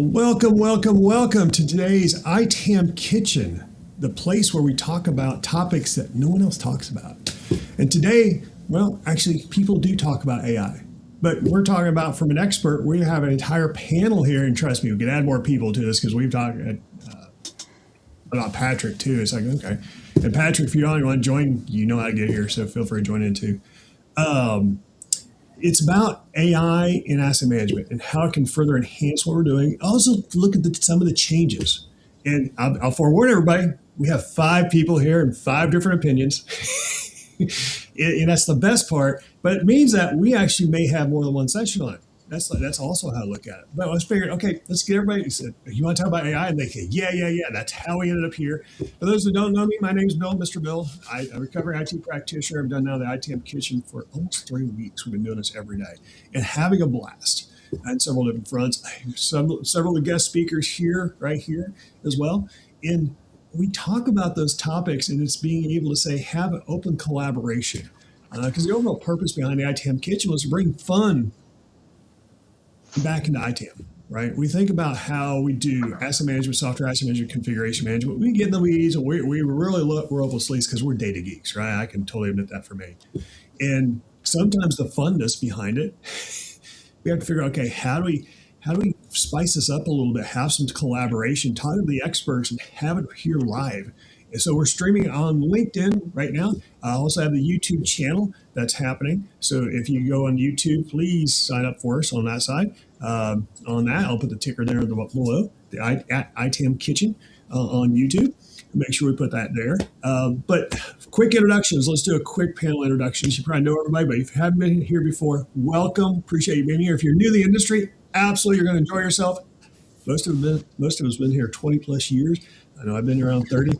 Well, welcome to today's ITAM Kitchen, the place where we talk about topics that no one else talks about. And today, well, actually, people do talk about AI, but we're talking about from an expert. We have an entire panel here, and trust me, we can add more people to this because we've talked about Patrick too. It's like, okay. And Patrick, if you don't want to join, you know how to get here, so feel free to join in too. It's about AI in asset management and how it can further enhance what we're doing. Also, look at some of the changes. And I'll forewarn everybody, we have 5 people here and 5 different opinions. And that's the best part. But it means that we actually may have more than one session on it. That's also how I look at it. But I was figuring, okay, let's get everybody. Said, you want to talk about AI? And they say, yeah. That's how we ended up here. For those who don't know me, my name is Bill, Mr. Bill. I'm a recovering IT practitioner. I've done now the ITAM Kitchen for almost 3 weeks. We've been doing this every day and having a blast on several different fronts. Several of the guest speakers here, right here as well. And we talk about those topics, and it's being able to say, have an open collaboration. Because the overall purpose behind the ITAM Kitchen was to bring fun back into ITAM, right? We think about how we do asset management, software asset management, configuration management. We get in the weeds, and we really roll up the sleeves because we're data geeks, right? I can totally admit that for me. And sometimes the funness behind it, we have to figure out, okay, how do we spice this up a little bit, have some collaboration, talk to the experts, and have it here live. And so we're streaming on LinkedIn right now. I also have the YouTube channel that's happening. So if you go on YouTube, please sign up for us on that side. On that, I'll put the ticker there below, at ITAM Kitchen on YouTube. Make sure we put that there. But quick introductions. Let's do a quick panel introductions. You probably know everybody, but if you haven't been here before, welcome. Appreciate you being here. If you're new to the industry, absolutely, you're going to enjoy yourself. Most of us been here 20 plus years. I know I've been around 30.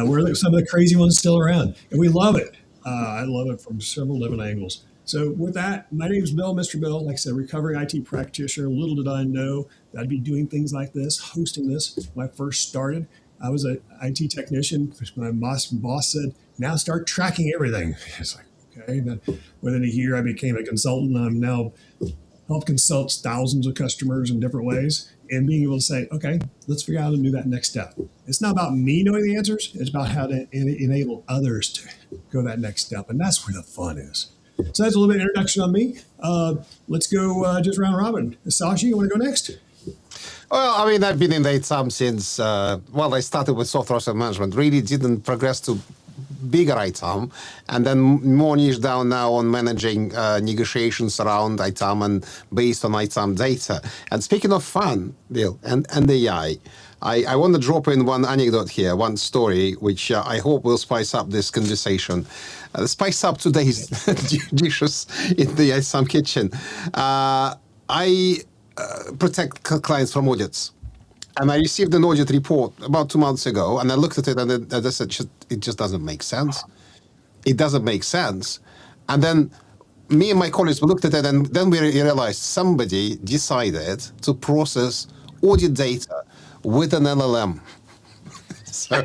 We're some of the crazy ones still around, and we love it. I love it from several different angles. So with that, my name is Bill, Mr. Bill. Like I said, recovering IT practitioner. Little did I know that I'd be doing things like this, hosting this. When I first started, I was an IT technician. My boss said, now start tracking everything. It's like, okay. Then within a year, I became a consultant. I'm now help consult thousands of customers in different ways. And being able to say, okay, let's figure out how to do that next step. It's not about me knowing the answers. It's about how to enable others to go that next step. And that's where the fun is. So that's a little bit of introduction on me. Let's go just round robin. Sasha, you want to go next? Well, I mean, I've been in the ITAM since, I started with software asset management, really didn't progress to bigger ITAM, and then more niche down now on managing negotiations around ITAM and based on ITAM data. And speaking of fun, Bill, and AI, I want to drop in one anecdote here, one story, which I hope will spice up this conversation. Spice up today's dishes in the ITAM Kitchen. I protect clients from audits. And I received an audit report about 2 months ago, and I looked at it and I said, it just doesn't make sense. It doesn't make sense. And then me and my colleagues looked at it, and then we realized somebody decided to process audit data with an LLM. So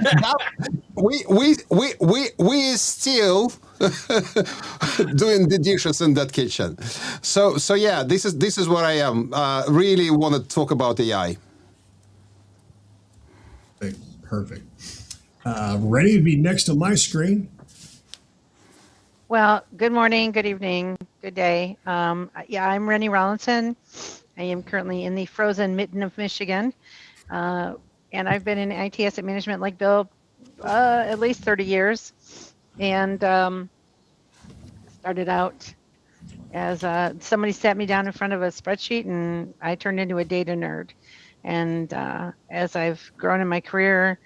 now, we still doing the dishes in that kitchen. So yeah, this is where I am. Really want to talk about AI. Perfect. Ready to be next on my screen. Well, good morning, good evening, good day. Yeah, I'm Rennie Rollinson. I am currently in the frozen mitten of Michigan. And I've been in IT asset management like Bill at least 30 years. And started out as somebody sat me down in front of a spreadsheet and I turned into a data nerd. And as I've grown in my career,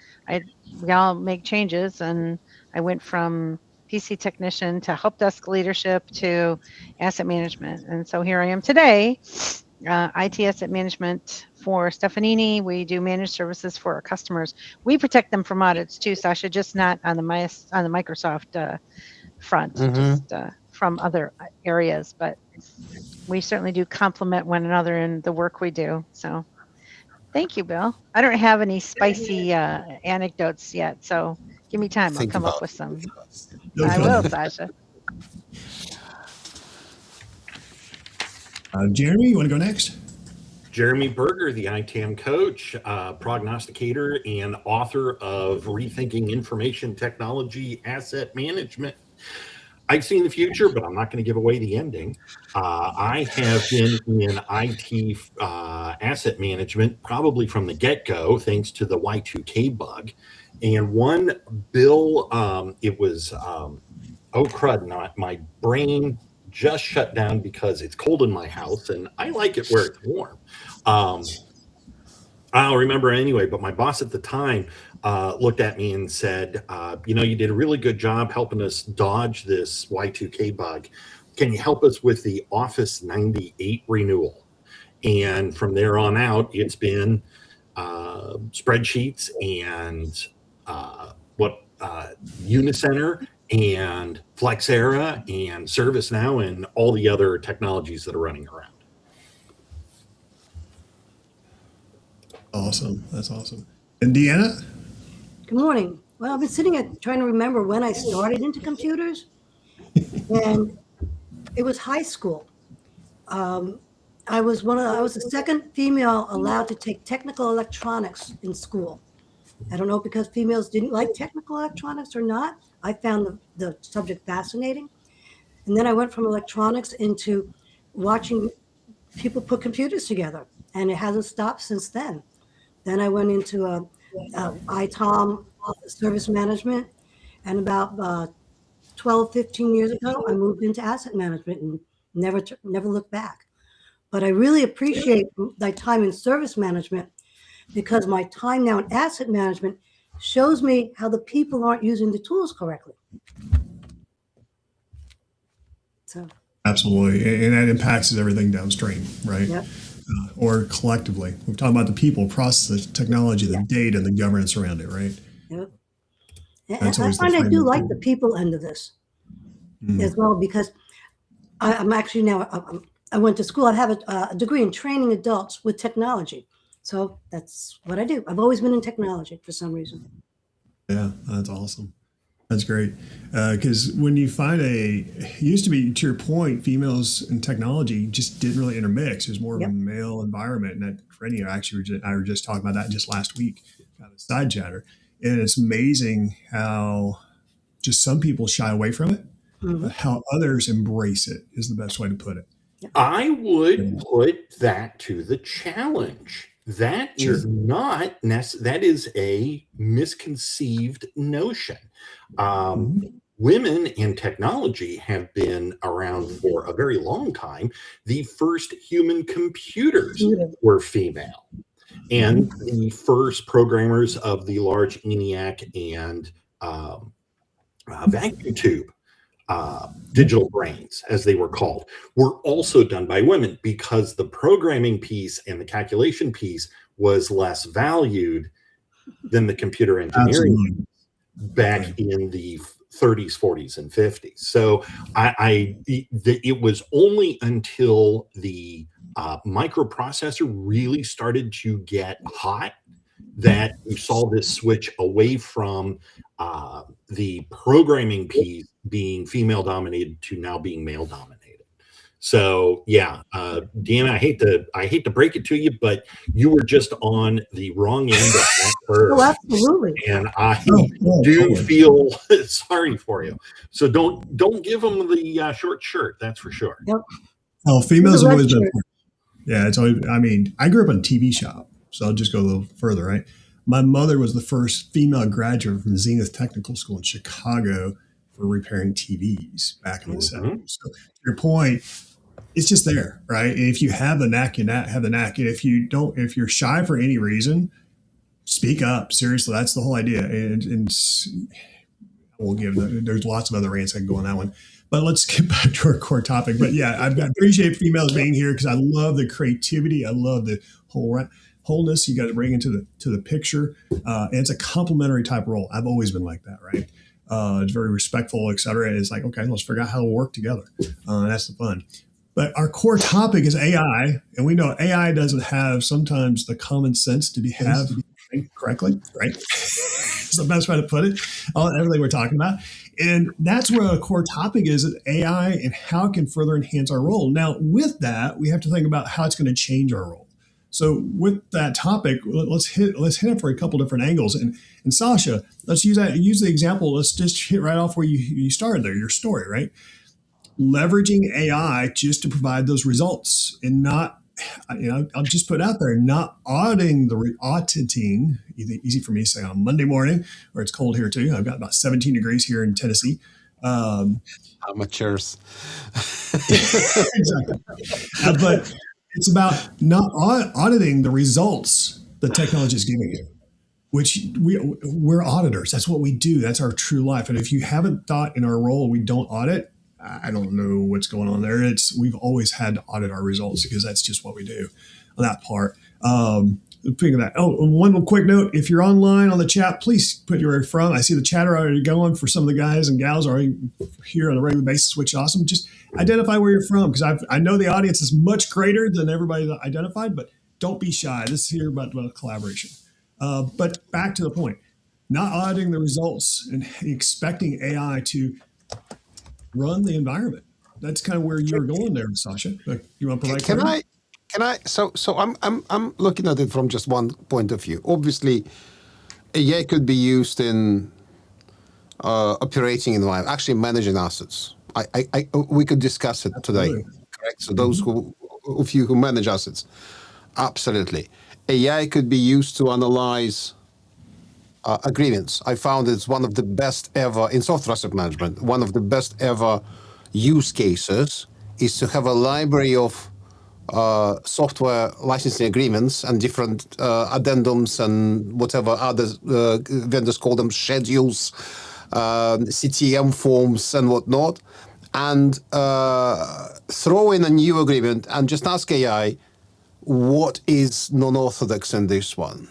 we all make changes, and I went from PC technician to help desk leadership to asset management. And so here I am today, IT asset management for Stefanini. We do managed services for our customers. We protect them from audits too, Sasha, just not on the Microsoft front, just from other areas. But we certainly do complement one another in the work we do. So thank you, Bill. I don't have any spicy anecdotes yet, so give me time. I'll come up with some. I will, Sasha. Jeremy, you want to go next? Jeremy Berger, the ITAM coach, prognosticator, and author of Rethinking Information Technology Asset Management. I've seen the future, but I'm not going to give away the ending. I have been in IT asset management probably from the get-go, thanks to the Y2K bug. And one bill, it was, oh crud, my brain just shut down because it's cold in my house and I like it where it's warm. I'll remember anyway, but my boss at the time looked at me and said, you did a really good job helping us dodge this Y2K bug. Can you help us with the Office 98 renewal? And from there on out, it's been spreadsheets and Unicenter and Flexera and ServiceNow and all the other technologies that are running around. Awesome. That's awesome. And Deanna? Good morning. Well, I've been sitting here trying to remember when I started into computers, and it was high school. I was the second female allowed to take technical electronics in school. I don't know because females didn't like technical electronics or not. I found the subject fascinating. And then I went from electronics into watching people put computers together, and it hasn't stopped since then. Then I went into ITAM service management, and about 12, 15 years ago, I moved into asset management and never looked back. But I really appreciate my time in service management because my time now in asset management shows me how the people aren't using the tools correctly. So Absolutely. And that impacts everything downstream, right? Yep. Or collectively. We're talking about the people, process, the technology, the data, and the governance around it, right? Yep. And That's I always the find I do framework. like the people end of this as well, because I'm actually now, I went to school. I have a degree in training adults with technology. So that's what I do. I've always been in technology for some reason. Yeah, that's awesome. That's great. Because when you find it used to be, to your point, females in technology just didn't really intermix. It was more of a male environment. And that Freddie I were just talking about that just last week, kind of side chatter. And it's amazing how just some people shy away from it, but how others embrace it is the best way to put it. I would put that to the challenge. That is not that is a misconceived notion. Women in technology have been around for a very long time. The first human computers were female, and the first programmers of the large ENIAC and vacuum tube digital brains, as they were called, were also done by women because the programming piece and the calculation piece was less valued than the computer engineering back in the 30s, 40s, and 50s. So it was only until the microprocessor really started to get hot that you saw this switch away from the programming piece being female dominated to now being male dominated. So yeah, Deanna, I hate to break it to you, but you were just on the wrong end of that curve. Oh, absolutely. And I do feel sorry for you. So don't give them the short shirt. That's for sure. Yep. Oh, females have always been. Yeah, it's always. I mean, I grew up in a TV shop, so I'll just go a little further, right? My mother was the first female graduate from Zenith Technical School in Chicago for repairing TVs back in the 70s. So to your point, it's just there, right? And if you have the knack, you have the knack. And if you're shy for any reason, speak up. Seriously, that's the whole idea. And we'll there's lots of other rants I can go on that one. But let's get back to our core topic. But yeah, I appreciate females being here because I love the creativity. I love the wholeness you got to bring into the picture. And it's a complementary type role. I've always been like that, right? It's very respectful, et cetera. And it's like, okay, let's figure out how to work together. That's the fun. But our core topic is AI. And we know AI doesn't have sometimes the common sense to have correctly, right? It's the best way to put it. Everything we're talking about. And that's where a core topic is AI and how it can further enhance our role. Now, with that, we have to think about how it's going to change our role. So with that topic, let's hit it for a couple different angles. And Sasha, let's use the example. Let's just hit right off where you started there, your story, right? Leveraging AI just to provide those results and not, I'll just put it out there, not auditing, easy for me to say on Monday morning, where it's cold here too. I've got about 17 degrees here in Tennessee. Amateurs. Exactly. But it's about not auditing the results the technology is giving you, which we're auditors. That's what we do. That's our true life. And if you haven't thought in our role, we don't audit, I don't know what's going on there. We've always had to audit our results because that's just what we do on that part. Speaking of that, one quick note: if you're online on the chat, please put where you're from. I see the chatter already going for some of the guys and gals already here on a regular basis, which is awesome. Just identify where you're from, because I know the audience is much greater than everybody that identified, but don't be shy. This is here about collaboration. But back to the point: not auditing the results and expecting AI to run the environment. That's kind of where you're going there, Sasha. You want to provide? Can I? So I'm looking at it from just one point of view. Obviously, AI could be used in operating environment, actually managing assets. We could discuss it today. Correct. So those of you who manage assets, absolutely. AI could be used to analyze agreements. I found it's one of the best ever in software asset management. One of the best ever use cases is to have a library of software licensing agreements and different addendums and whatever other vendors call them, schedules, CTM forms and whatnot, and throw in a new agreement and just ask AI, what is non-orthodox in this one?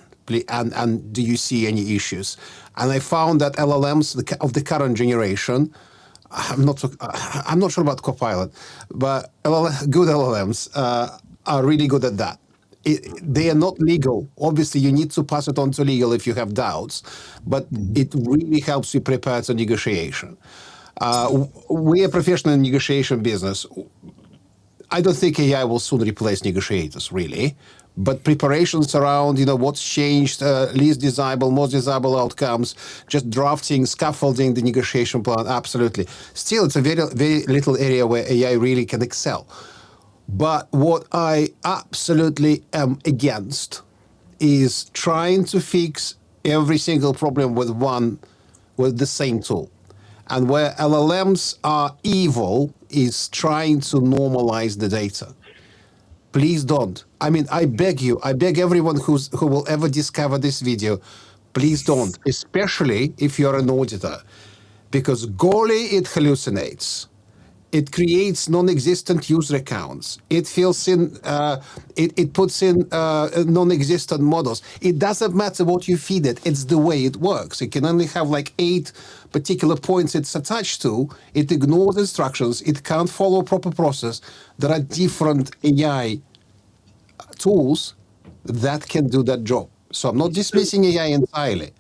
And do you see any issues? And I found that LLMs of the current generation, I'm not sure about Copilot, but good LLMs are really good at that. They are not legal. Obviously, you need to pass it on to legal if you have doubts, but it really helps you prepare to negotiation. We are professional in negotiation business. I don't think AI will soon replace negotiators, really. But preparations around, what's changed, least desirable, most desirable outcomes, just drafting, scaffolding the negotiation plan, absolutely. Still, it's a very, very little area where AI really can excel. But what I absolutely am against is trying to fix every single problem with the same tool. And where LLMs are evil is trying to normalize the data. Please don't. I mean, I beg everyone who will ever discover this video, please don't, especially if you're an auditor, because golly, it hallucinates. It creates non-existent user accounts. It fills in, it puts in non-existent models. It doesn't matter what you feed it. It's the way it works. It can only have like 8 particular points it's attached to. It ignores instructions. It can't follow a proper process. There are different AI tools that can do that job. So I'm not dismissing AI entirely.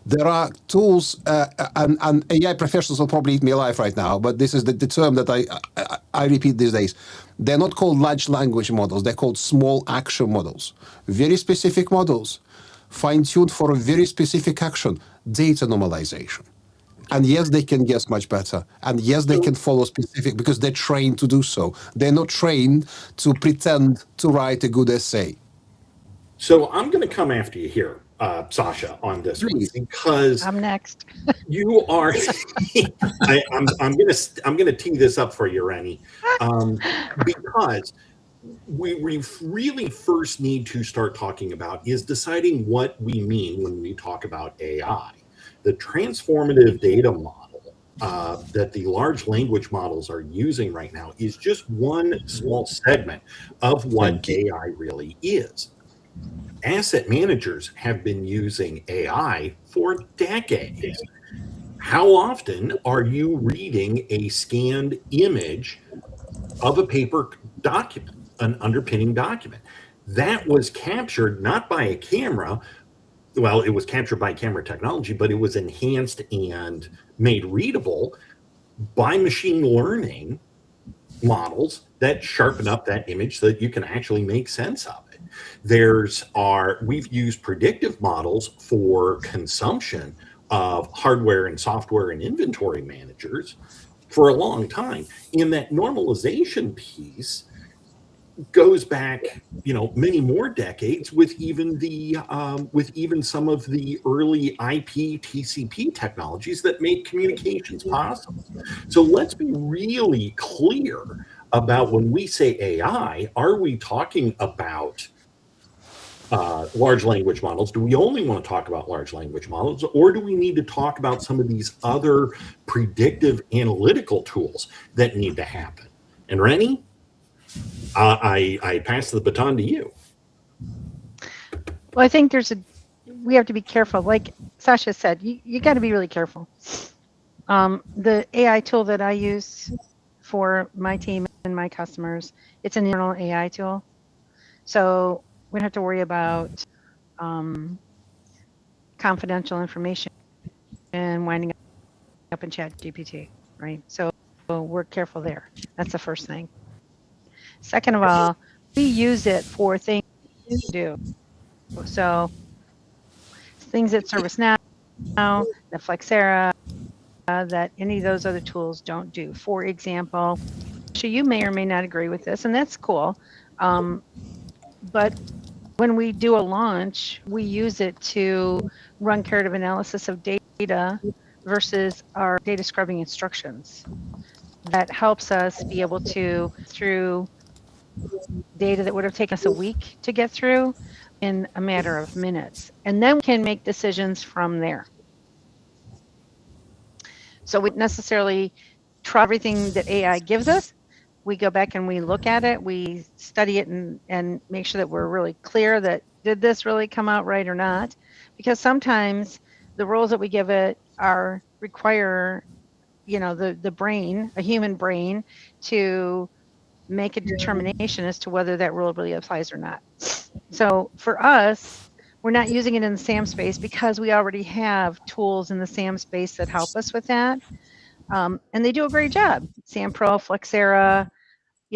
There are tools, and AI professionals will probably eat me alive right now, but this is the term that I repeat these days. They're not called large language models. They're called small action models. Very specific models, fine-tuned for a very specific action, data normalization. And yes, they can guess much better. And yes, they can follow specific, because they're trained to do so. They're not trained to pretend to write a good essay. So I'm going to come after you here, Sasha, on this one, because I'm next. You are. I'm going to tee this up for you, Rennie, because we really first need to start talking about is deciding what we mean when we talk about AI. The transformative data model that the large language models are using right now is just one small segment of what AI really is. Asset managers have been using AI for decades. How often are you reading a scanned image of a paper document, an underpinning document? That was captured not by a camera. well, it was captured by camera technology, but it was enhanced and made readable by machine learning models that sharpen up that image so that you can actually make sense of it. We've used predictive models for consumption of hardware and software and inventory managers for a long time. And that normalization piece goes back, many more decades with even some of the early IP TCP technologies that made communications possible. So let's be really clear about when we say AI, are we talking about large language models? Do we only want to talk about large language models, or do we need to talk about some of these other predictive analytical tools that need to happen? And Rennie, I pass the baton to you. Well, I think we have to be careful. Like Sasha said, you got to be really careful. The AI tool that I use for my team and my customers, it's an internal AI tool. So we don't have to worry about confidential information and winding up in ChatGPT, right? So we're careful there. That's the first thing. Second of all, we use it for things to do. So things that ServiceNow, the Flexera, that any of those other tools don't do. For example, so you may or may not agree with this, and that's cool. But when we do a launch, we use it to run comparative analysis of data versus our data scrubbing instructions. That helps us be able to, through data that would have taken us a week to get through, in a matter of minutes. And then we can make decisions from there. So we necessarily try everything that AI gives us. We go back and we look at it, we study it and make sure that we're really clear that did this really come out right or not? Because sometimes the rules that we give it require, the brain, a human brain, to make a determination as to whether that rule really applies or not. So for us, we're not using it in the SAM space because we already have tools in the SAM space that help us with that. And they do a great job. SAM Pro, Flexera,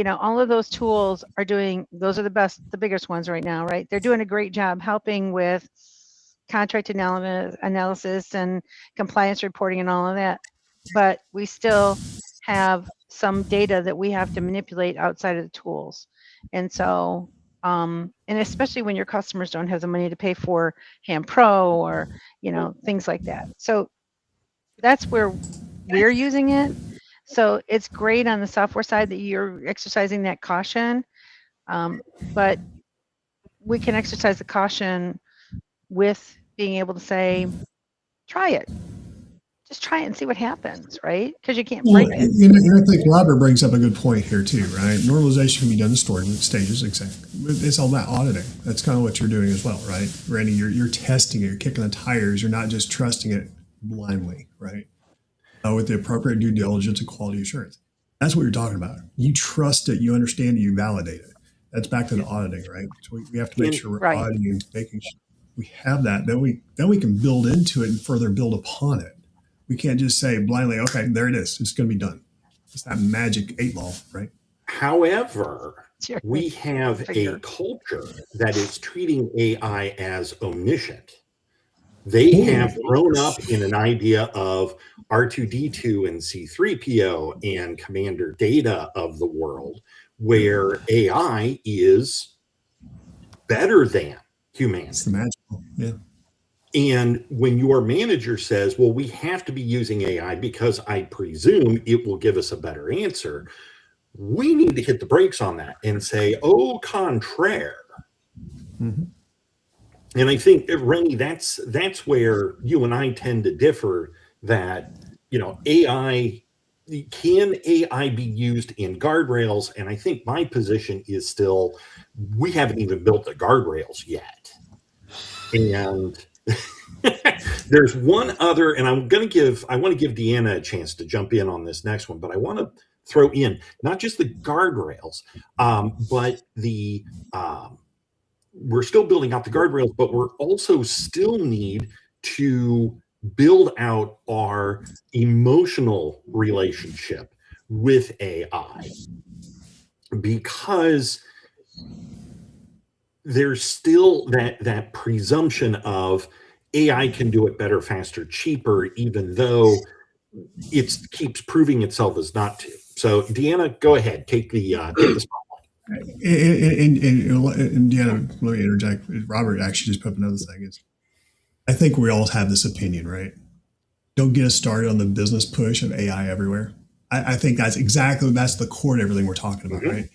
all of those tools those are the biggest ones right now, right? They're doing a great job helping with contract analysis and compliance reporting and all of that. But we still have some data that we have to manipulate outside of the tools. And so, and especially when your customers don't have the money to pay for Ham Pro or, things like that. So that's where we're using it. So it's great on the software side that you're exercising that caution, but we can exercise the caution with being able to say, try it. Just try it and see what happens, right? Because you can't break it. And I think Robert brings up a good point here too, right? Normalization can be done in storage stages, exactly. It's all about auditing. That's kind of what you're doing as well, right? Randy, you're testing it, you're kicking the tires. You're not just trusting it blindly, right? With the appropriate due diligence and quality assurance. That's what you're talking about. You trust it, you understand it, you validate it. That's back to the auditing, right? So we have to make sure we're auditing and making sure we have that. Then we can build into it and further build upon it. We can't just say blindly, okay, there it is. It's going to be done. It's that magic 8 ball, right? However, we have a culture that is treating AI as omniscient. They have grown up in an idea of R2D2 and C3PO and Commander Data of the world, where AI is better than humanity. It's the magical, yeah. And when your manager says, well, we have to be using AI because I presume it will give us a better answer, we need to hit the brakes on that and say, au contraire. Mm-hmm. And I think, Rennie, that's where you and I tend to differ, that, AI, can AI be used in guardrails? And I think my position is still, we haven't even built the guardrails yet. And there's one other, and I want to give Deanna a chance to jump in on this next one, but I want to throw in not just the guardrails, but the we're still building out the guardrails, but we're also still need to build out our emotional relationship with AI, because there's still that presumption of AI can do it better, faster, cheaper, even though it keeps proving itself as not to. So, Deanna, go ahead, take the spotlight. And Deanna, let me interject. Robert actually just put up another thing. I think we all have this opinion, right? Don't get us started on the business push of AI everywhere. I think that's the core to everything we're talking about, right?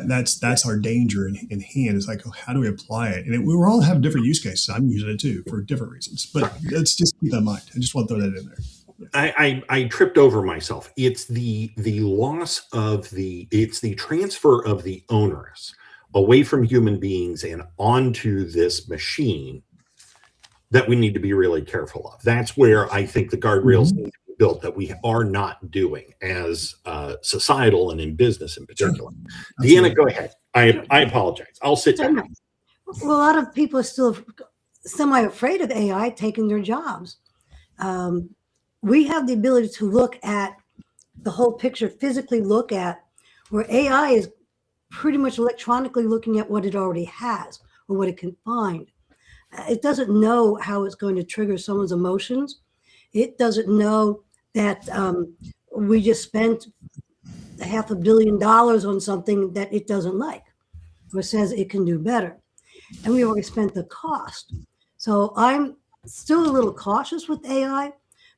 That's our danger in hand. It's like, how do we apply it? And we all have different use cases. I'm using it too for different reasons, but let's just keep that in mind. I just want to throw that in there. I tripped over myself. It's the transfer of the onerous away from human beings and onto this machine that we need to be really careful of. That's where I think the guardrails need to be built, that we are not doing as societal and in business in particular. Sure. Deanna, go ahead. I apologize. I'll sit down. Well, a lot of people are still semi-afraid of AI taking their jobs. We have the ability to look at the whole picture, physically look at, where AI is pretty much electronically looking at what it already has or what it can find. It doesn't know how it's going to trigger someone's emotions. It doesn't know that we just spent $500 million on something that it doesn't like or says it can do better. And we already spent the cost. So I'm still a little cautious with AI,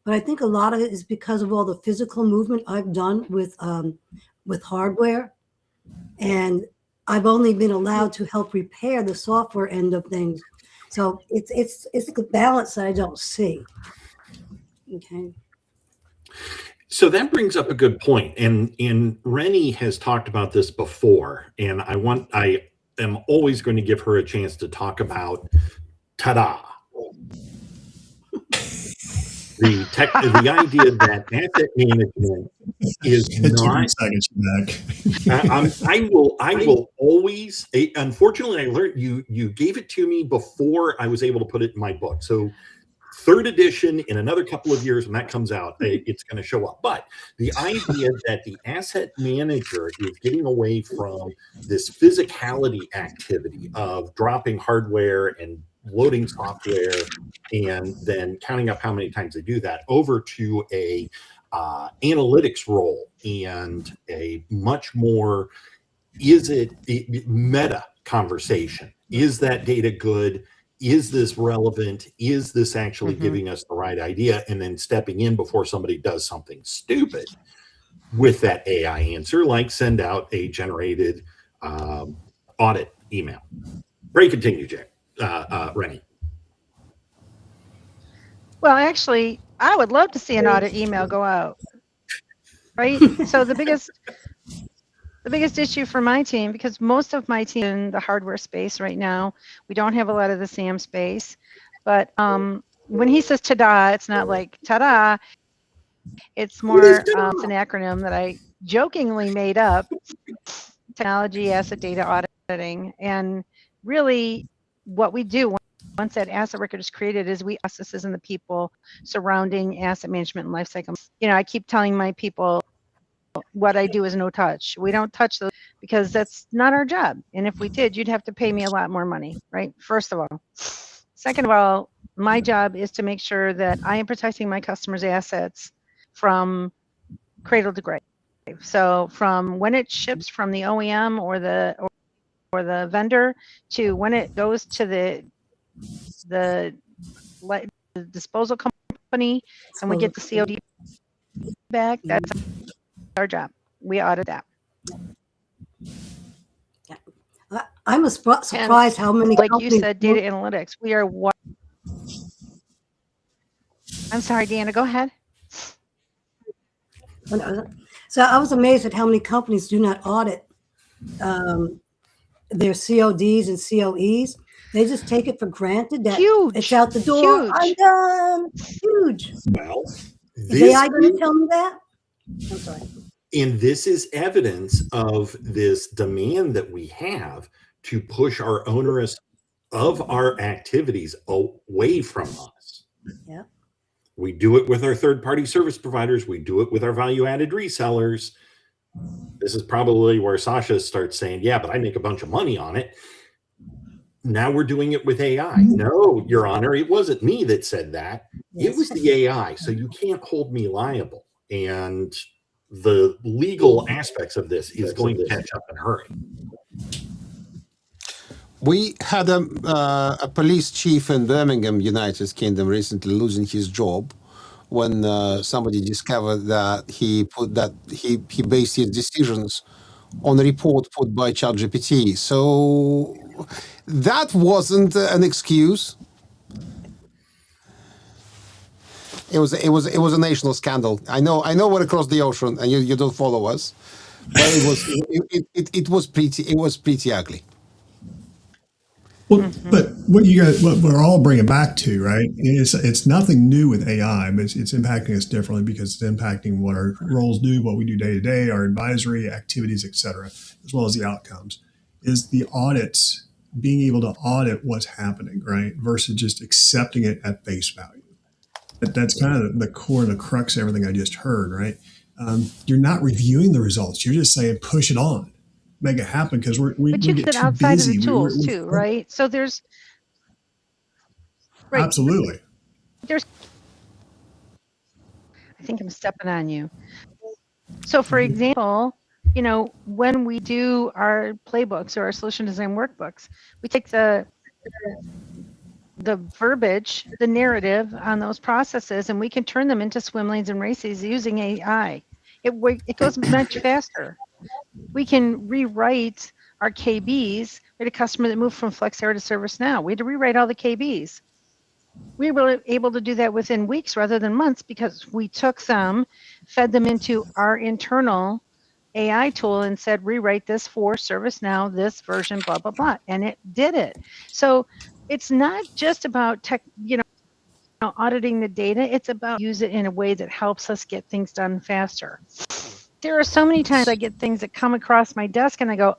but I think a lot of it is because of all the physical movement I've done with hardware. And I've only been allowed to help repair the software end of things. So it's the balance that I don't see. Okay. So that brings up a good point. And Rennie has talked about this before, and I am always going to give her a chance to talk about ta-da. The idea that asset management is not. I will always. Unfortunately, I learned you gave it to me before I was able to put it in my book. So, third edition in another couple of years when that comes out, it's going to show up. But the idea that the asset manager is getting away from this physicality activity of dropping hardware and loading software and then counting up how many times they do that over to a analytics role and a much more meta conversation. Is that data good? Is this relevant? Is this actually giving us the right idea? And then stepping in before somebody does something stupid with that AI answer, like send out a generated audit email. Pray continue, Jay. Rennie. Well, actually, I would love to see an audit email go out. Right? So the biggest issue for my team, because most of my team in the hardware space right now, we don't have a lot of the CM space. But when he says ta-da, it's not like ta-da. It's more, it's an acronym that I jokingly made up, technology, asset data auditing. And really what we do once that asset record is created is we processes and the people surrounding asset management and lifecycle. You know, I keep telling my people, what I do is no touch. We don't touch those because that's not our job. And if we did, you'd have to pay me a lot more money, right? First of all. Second of all, my job is to make sure that I am protecting my customers' assets from cradle to grave. So from when it ships from the OEM or the vendor to when it goes to the disposal company and we get the COD back, that's our job. We audit that. I'm surprised how many, like you said, data analytics. We are what? I'm sorry, Deanna, go ahead. So I was amazed at how many companies do not audit their CODs and COEs. They just take it for granted that it's out the door. Huge. I'm done. Huge. Well, is AI going to tell me that? I'm sorry. And this is evidence of this demand that we have to push our onerous of our activities away from us. Yeah. We do it with our third-party service providers. We do it with our value-added resellers. This is probably where Sasha starts saying, yeah, but I make a bunch of money on it. Now we're doing it with AI. No, Your Honor, it wasn't me that said that. It was the AI. So you can't hold me liable. And the legal aspects of this is going to catch up in a hurry. We had a police chief in Birmingham, United Kingdom, recently losing his job when somebody discovered that he based his decisions on a report put by ChatGPT. So that wasn't an excuse. It was a national scandal. I know we're across the ocean and you don't follow us, but it was pretty ugly. Well, but what we're all bringing back to, right? It's nothing new with AI, but it's impacting us differently because it's impacting what our roles do, what we do day to day, our advisory activities, et cetera, as well as the outcomes. Is the audits, being able to audit what's happening, right, versus just accepting it at face value. That's kind of the core and the crux of everything I just heard, right? You're not reviewing the results. You're just saying push it on. Make it happen because we get too outside busy. Of the tools too, right? So there's absolutely. There's. I think I'm stepping on you. So, for example, when we do our playbooks or our solution design workbooks, we take the verbiage, the narrative on those processes, and we can turn them into swim lanes and races using AI. It goes much faster. We can rewrite our KBs. We had a customer that moved from Flexera to ServiceNow. We had to rewrite all the KBs. We were able to do that within weeks rather than months because we took them, fed them into our internal AI tool and said, rewrite this for ServiceNow, this version, blah, blah, blah. And it did it. So it's not just about auditing the data. It's about use it in a way that helps us get things done faster. There are so many times I get things that come across my desk and I go,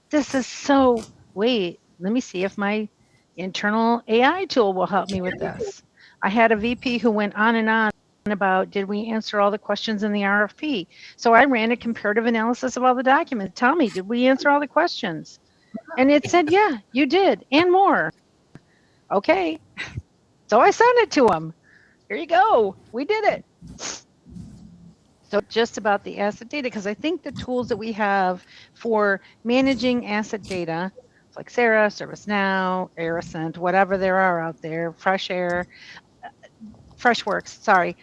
this is so, wait, let me see if my internal AI tool will help me with this. I had a VP who went on and on about, did we answer all the questions in the RFP? So I ran a comparative analysis of all the documents. Tell me, did we answer all the questions? And it said, yeah, you did, and more. Okay. So I sent it to him. Here you go. We did it. So just about the asset data, because I think the tools that we have for managing asset data, like Flexera, ServiceNow, Aerosent, whatever there are out there, Freshworks, sorry,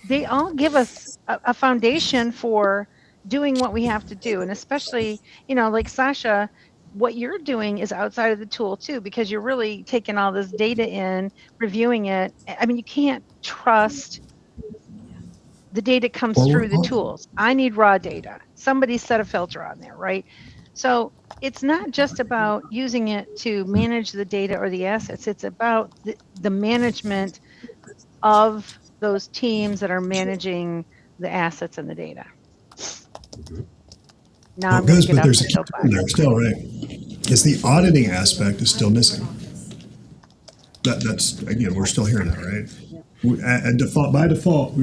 they all give us a foundation for doing what we have to do. And especially, like Sasha, what you're doing is outside of the tool too, because you're really taking all this data in, reviewing it. I mean, you can't trust the data comes through the tools. I need raw data. Somebody set a filter on there, right? So it's not just about using it to manage the data or the assets. It's about the management of those teams that are managing the assets and the data. Now I'm going to get off the soapbox. There still, right? It's the auditing aspect is still missing. That's again, we're still hearing that, right? By default,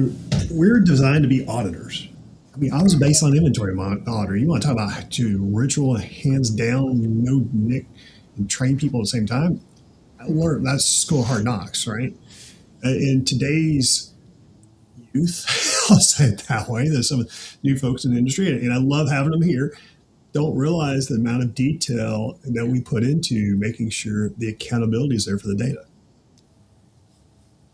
we're designed to be auditors. I mean, I was a baseline inventory auditor. You want to talk about ritual, hands down, no nick, and train people at the same time? That's school of hard knocks, right? In today's youth, I'll say it that way, there's some new folks in the industry, and I love having them here, don't realize the amount of detail that we put into making sure the accountability is there for the data.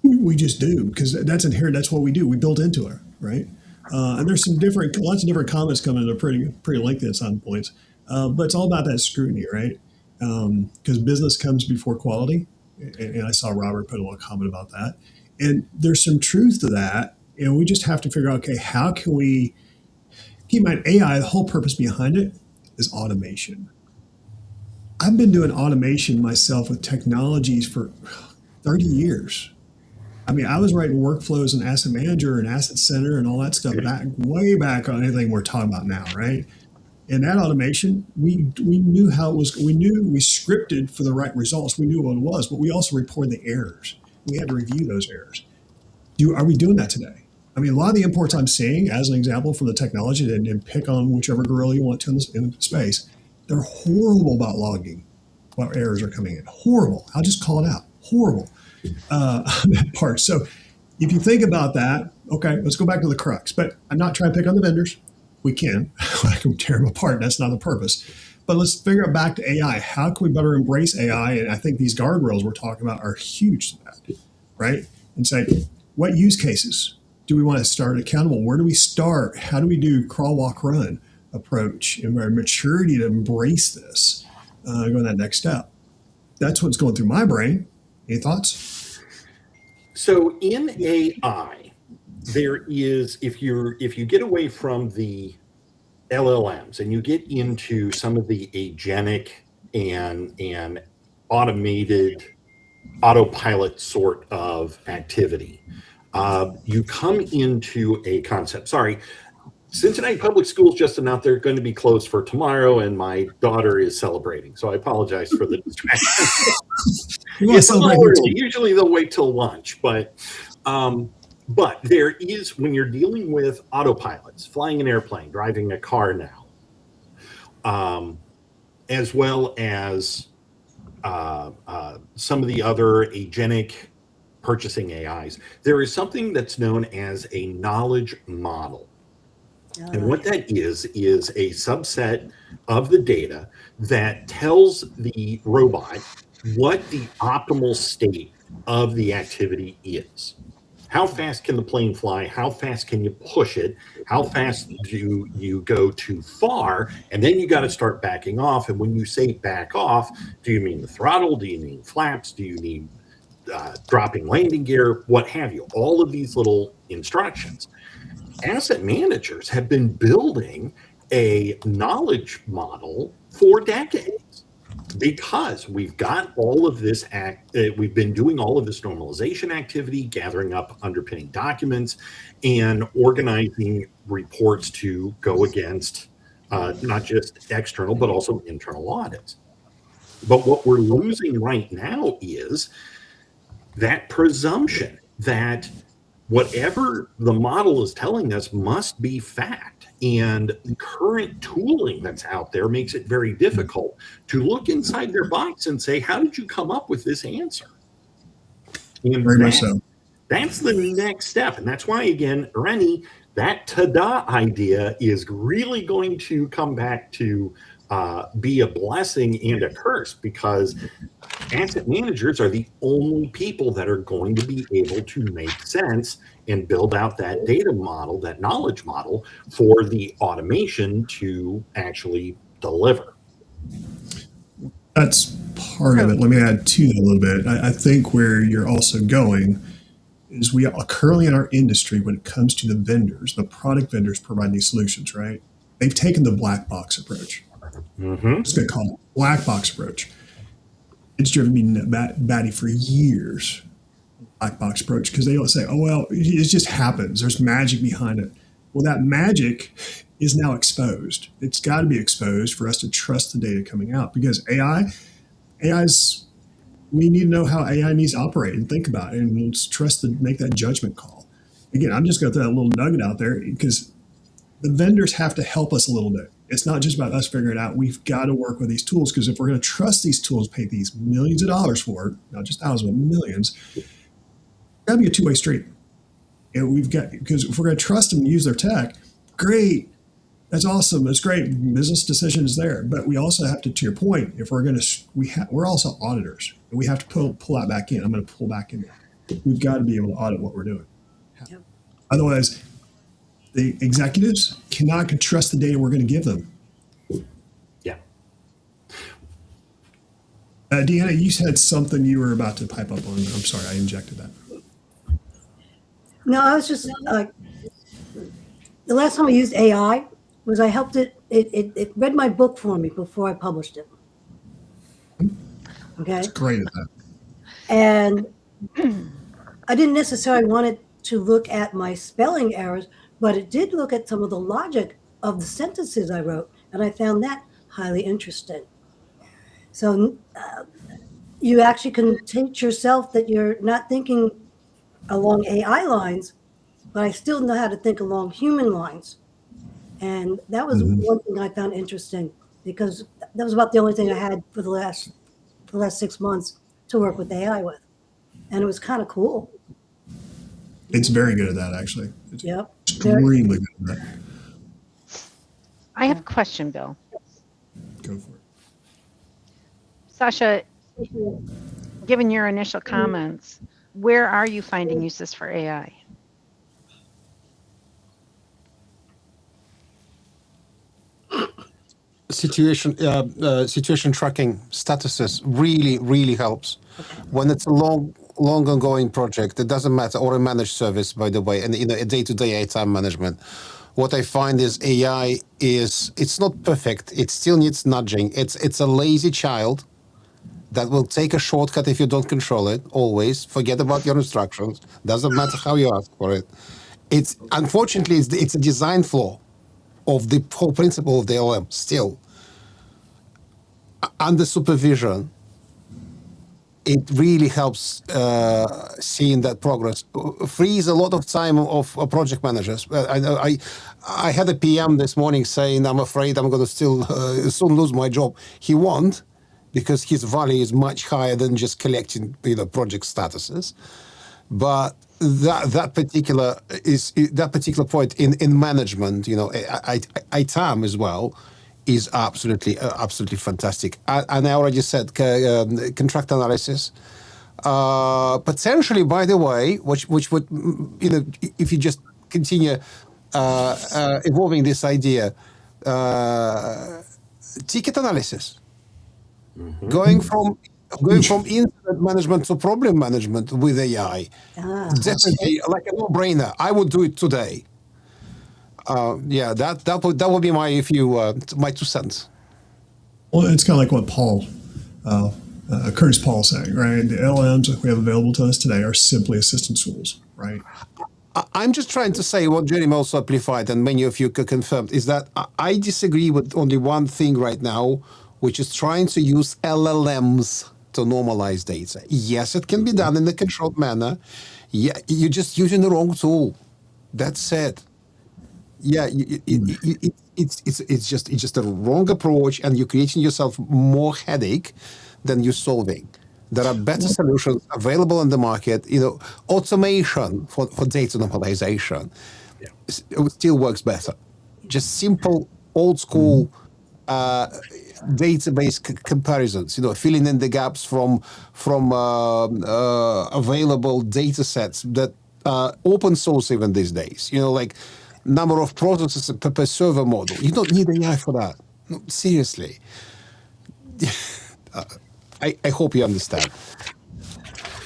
We just do, because that's inherent. That's what we do. We built into it, right? And there's lots of different comments coming that are pretty lengthy at some points. But it's all about that scrutiny, right? Because business comes before quality. And I saw Robert put a little comment about that. And there's some truth to that. And we just have to figure out, okay, how can we keep in mind AI, the whole purpose behind it is automation. I've been doing automation myself with technologies for 30 years. I mean, I was writing workflows in Asset Manager and Asset Center and all that stuff way back on anything we're talking about now, right? In that automation, we knew how it was. We scripted for the right results. We knew what it was, but we also reported the errors. We had to review those errors. Are we doing that today? I mean, a lot of the imports I'm seeing, as an example from the technology, and pick on whichever gorilla you want to in space, they're horrible about logging what errors are coming in. Horrible. I'll just call it out. Horrible that part. So if you think about that, okay, let's go back to the crux. But I'm not trying to pick on the vendors. We can. I can tear them apart. That's not the purpose. But let's figure out back to AI. How can we better embrace AI? And I think these guardrails we're talking about are huge to that, right? And say, what use cases do we want to start accountable? Where do we start? How do we do crawl, walk, run approach and our maturity to embrace this, go that next step? That's what's going through my brain. Any thoughts? So in AI, there is, if you get away from the LLMs and you get into some of the agentic and automated autopilot sort of activity, you come into a concept. Sorry, Cincinnati Public Schools just announced they're going to be closed for tomorrow, and my daughter is celebrating. So I apologize for the distraction. It's a little early. Usually they'll wait till lunch, but there is, when you're dealing with autopilots, flying an airplane, driving a car now, as well as some of the other agentic purchasing AIs, there is something that's known as a knowledge model. And what that is a subset of the data that tells the robot what the optimal state of the activity is. How fast can the plane fly? How fast can you push it? How fast do you go too far? And then you got to start backing off. And when you say back off, do you mean the throttle? Do you mean flaps? Do you mean dropping landing gear? What have you? All of these little instructions. Asset managers have been building a knowledge model for decades because we've got all of this we've been doing all of this normalization activity, gathering up underpinning documents and organizing reports to go against not just external but also internal audits. But what we're losing right now is that presumption that whatever the model is telling us must be fact. And current tooling that's out there makes it very difficult to look inside their box and say, how did you come up with this answer? And very much so. That's the next step. And that's why, again, Rennie, that ta-da idea is really going to come back to be a blessing and a curse, because asset managers are the only people that are going to be able to make sense and build out that data model, that knowledge model for the automation to actually deliver. That's part of it. Let me add to that a little bit. I think where you're also going is we are currently in our industry, when it comes to the vendors, the product vendors providing these solutions, right? They've taken the black box approach. Mm-hmm. It's going to call it black box approach. It's driven me batty for years, black box approach, because they don't say, oh, well, it just happens. There's magic behind it. Well, that magic is now exposed. It's got to be exposed for us to trust the data coming out, because AI's, we need to know how AI needs to operate and think about it, and let's trust to make that judgment call. Again, I'm just going to throw that little nugget out there, because the vendors have to help us a little bit. It's not just about us figuring it out. We've got to work with these tools, because if we're going to trust these tools, pay these millions of dollars for it, not just thousands, but millions, it's got to be a two-way street. And we've got, because if we're going to trust them and use their tech, great. That's awesome. That's great. Business decisions there. But we also have to your point, if we're going to, we're also auditors, and we have to pull that back in. I'm going to pull back in there. We've got to be able to audit what we're doing. Yep. Otherwise, the executives cannot trust the data we're going to give them. Yeah. Deanna, you said something you were about to pipe up on. I'm sorry, I injected that. No, I was just the last time I used AI was I helped it read my book for me before I published it. Okay. It's great at that. And I didn't necessarily want it to look at my spelling errors, but it did look at some of the logic of the sentences I wrote. And I found that highly interesting. So you actually can teach yourself that you're not thinking along AI lines, but I still know how to think along human lines. And that was one thing I found interesting, because that was about the only thing I had for the last 6 months to work with AI with. And it was kind of cool. It's very good at that, actually. It's Yep. extremely good at that. I have a question, Bill. Go for it. Sasha, given your initial comments, where are you finding uses for AI? Situation tracking statuses really helps when it's a long ongoing project. It doesn't matter, or a managed service, by the way, and a day-to-day ITAM management. What I find is AI it's not perfect. It still needs nudging. It's a lazy child that will take a shortcut if you don't control it. Always forget about your instructions. Doesn't matter how you ask for it. It's unfortunately it's a design flaw of the whole principle of the LM. Still, under supervision, it really helps seeing that progress. Frees a lot of time of project managers. I had a PM this morning saying, "I'm afraid I'm going to still soon lose my job." He won't, because his value is much higher than just collecting project statuses. But that particular point in management, ITAM as well, is absolutely fantastic. And I already said contract analysis. Potentially, by the way, which would, if you just continue evolving this idea, ticket analysis, going from incident management to problem management with AI, definitely like a no-brainer. I would do it today. That would be my my 2 cents. Well, it's kind of like what Curtis Paul saying, right? The LLMs that we have available to us today are simply assistance tools, right? I'm just trying to say what Jeremy also amplified, and many of you confirmed, is that I disagree with only one thing right now, which is trying to use LLMs to normalize data. Yes, it can be done in a controlled manner. Yeah, you're just using the wrong tool. That's it. Yeah, it's just a wrong approach, and you're creating yourself more headache than you're solving. There are better solutions available in the market. Automation for data normalization it still works better. Just simple, old school database comparisons. Filling in the gaps from available data sets that are open source even these days. Like number of processes per server model. You don't need AI for that. No, seriously. I hope you understand.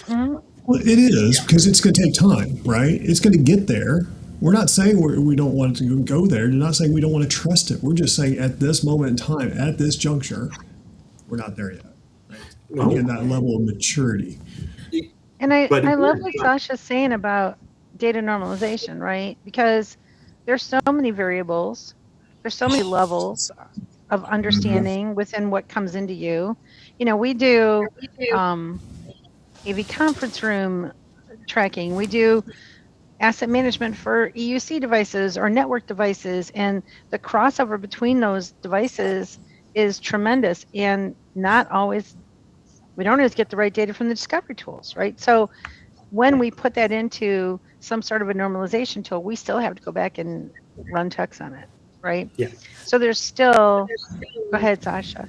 Well, it is, because it's going to take time, right? It's going to get there. We're not saying we don't want it to go there. We're not saying we don't want to trust it. We're just saying at this moment in time, at this juncture, we're not there yet. Right? Again, that level of maturity. And I love what Sasha's saying about data normalization, right? Because there's so many variables, there's so many levels of understanding within what comes into you. We do AV conference room tracking. We do asset management for EUC devices or network devices, and the crossover between those devices is tremendous, and we don't always get the right data from the discovery tools, right? So when we put that into some sort of a normalization tool, we still have to go back and run checks on it, right? Yeah. So there's still, go ahead, Sasha.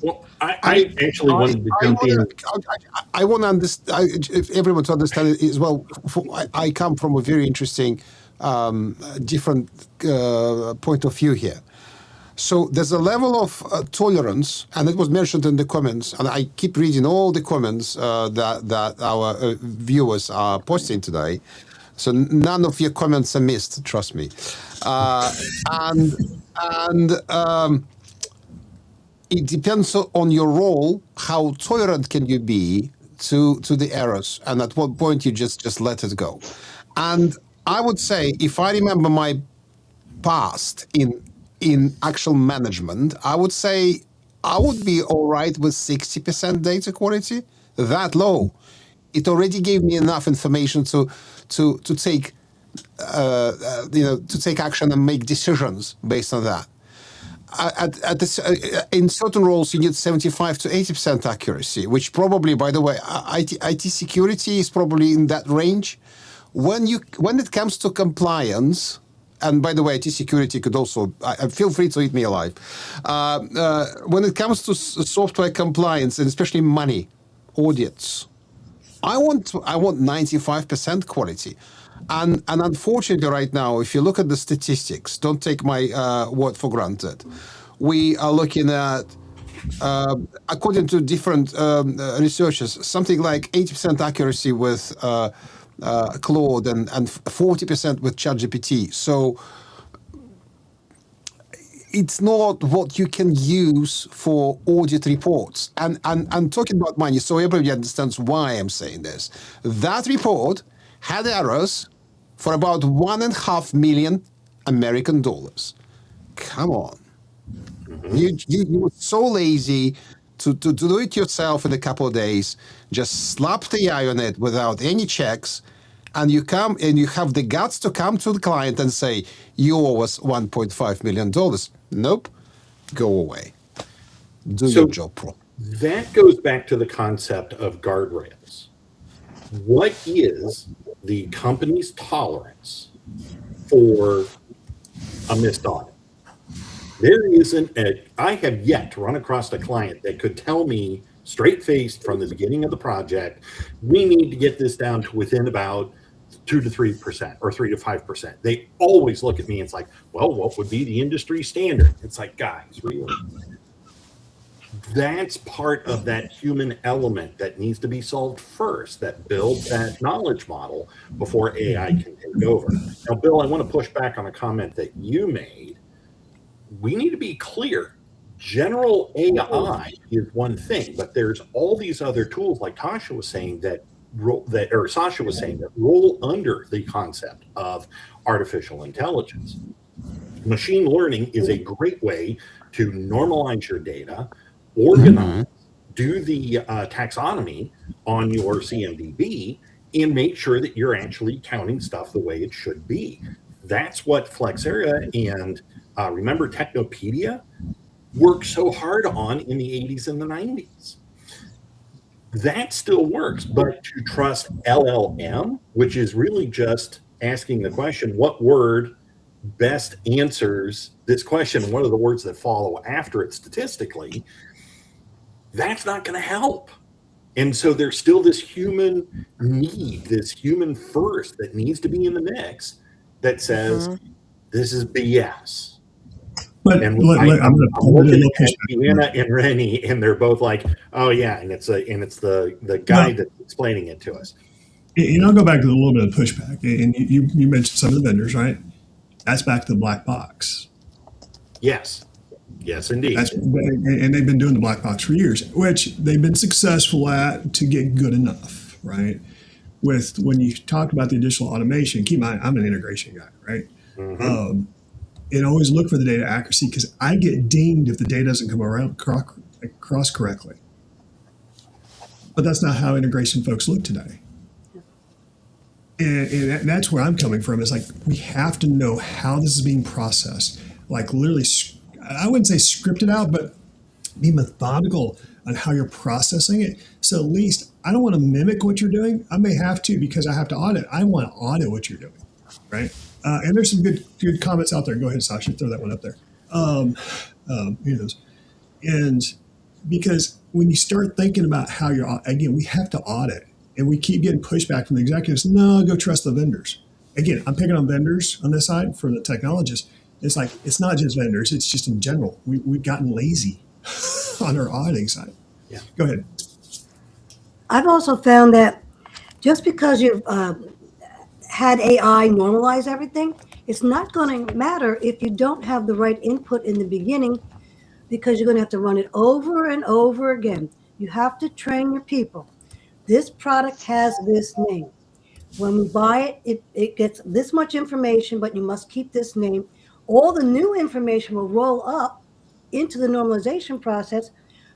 Well, I actually wanted to jump in. I want to understand, if everyone to understand it as well. I come from a very interesting, different point of view here. So there's a level of tolerance, and it was mentioned in the comments, and I keep reading all the comments that our viewers are posting today. So none of your comments are missed, trust me. It depends on your role, how tolerant can you be to the errors, and at what point you just let it go. And I would say, if I remember my past in in actual management, I would say I would be all right with 60% data quality. That low, it already gave me enough information to take to take action and make decisions based on that. In certain roles, you need 75 to 80% accuracy, which probably, by the way, IT security is probably in that range. When it comes to compliance, and by the way, IT security could also feel free to eat me alive. When it comes to software compliance, and especially money audits, I want 95% quality. And unfortunately, right now, if you look at the statistics, don't take my word for granted. We are looking at, according to different researchers, something like 80% accuracy with Claude and 40% with ChatGPT. So it's not what you can use for audit reports. And talking about money, so everybody understands why I'm saying this. That report had errors for about $1.5 million American dollars. Come on. You were so lazy to do it yourself in a couple of days, just slap the AI on it without any checks, and you come and you have the guts to come to the client and say, you owe us $1.5 million. Nope. Go away. Do your job properly. That goes back to the concept of guardrails. What is the company's tolerance for a missed audit? There isn't I have yet to run across a client that could tell me straight-faced from the beginning of the project, we need to get this down to within about 2 to 3% or 3 to 5%. They always look at me and it's like, well, what would be the industry standard? It's like, guys, really? That's part of that human element that needs to be solved first, that builds that knowledge model before AI can take over. Now, Bill, I want to push back on a comment that you made. We need to be clear. General AI is one thing, but there's all these other tools, like Sasha was saying, that roll under the concept of artificial intelligence. Machine learning is a great way to normalize your data, organize, do the taxonomy on your CMDB, and make sure that you're actually counting stuff the way it should be. That's what Flexera and remember Technopedia worked so hard on in the 80s and the 90s. That still works, but to trust LLM, which is really just asking the question, what word best answers this question? What are the words that follow after it statistically? That's not going to help. And so there's still this human need, this human first that needs to be in the mix that says, this is BS. But and I'm looking at Deanna and Rennie, and they're both like, "Oh yeah," and it's the guy that's explaining it to us. And I'll go back to a little bit of pushback. And you mentioned some of the vendors, right? That's back to the black box. Yes, indeed. And they've been doing the black box for years, which they've been successful at to get good enough, right? With when you talk about the additional automation, keep in mind I'm an integration guy, right? And always look for the data accuracy, because I get dinged if the data doesn't come across correctly. But that's not how integration folks look today. And that's where I'm coming from. It's like, we have to know how this is being processed. Like literally, I wouldn't say script it out, but be methodical on how you're processing it. So at least I don't want to mimic what you're doing. I may have to, because I have to audit. I want to audit what you're doing, right? And there's some good comments out there. Go ahead, Sasha, throw that one up there. And because when you start thinking about how again, we have to audit, and we keep getting pushback from the executives. No, go trust the vendors. Again, I'm picking on vendors on this side for the technologists. It's like, it's not just vendors, it's just in general. We've gotten lazy on our auditing side. Yeah, go ahead. I've also found that just because you've had AI normalize everything, it's not going to matter if you don't have the right input in the beginning, because you're going to have to run it over and over again. You have to train your people. This product has this name. When we buy it, it gets this much information, but you must keep this name. All the new information will roll up into the normalization process.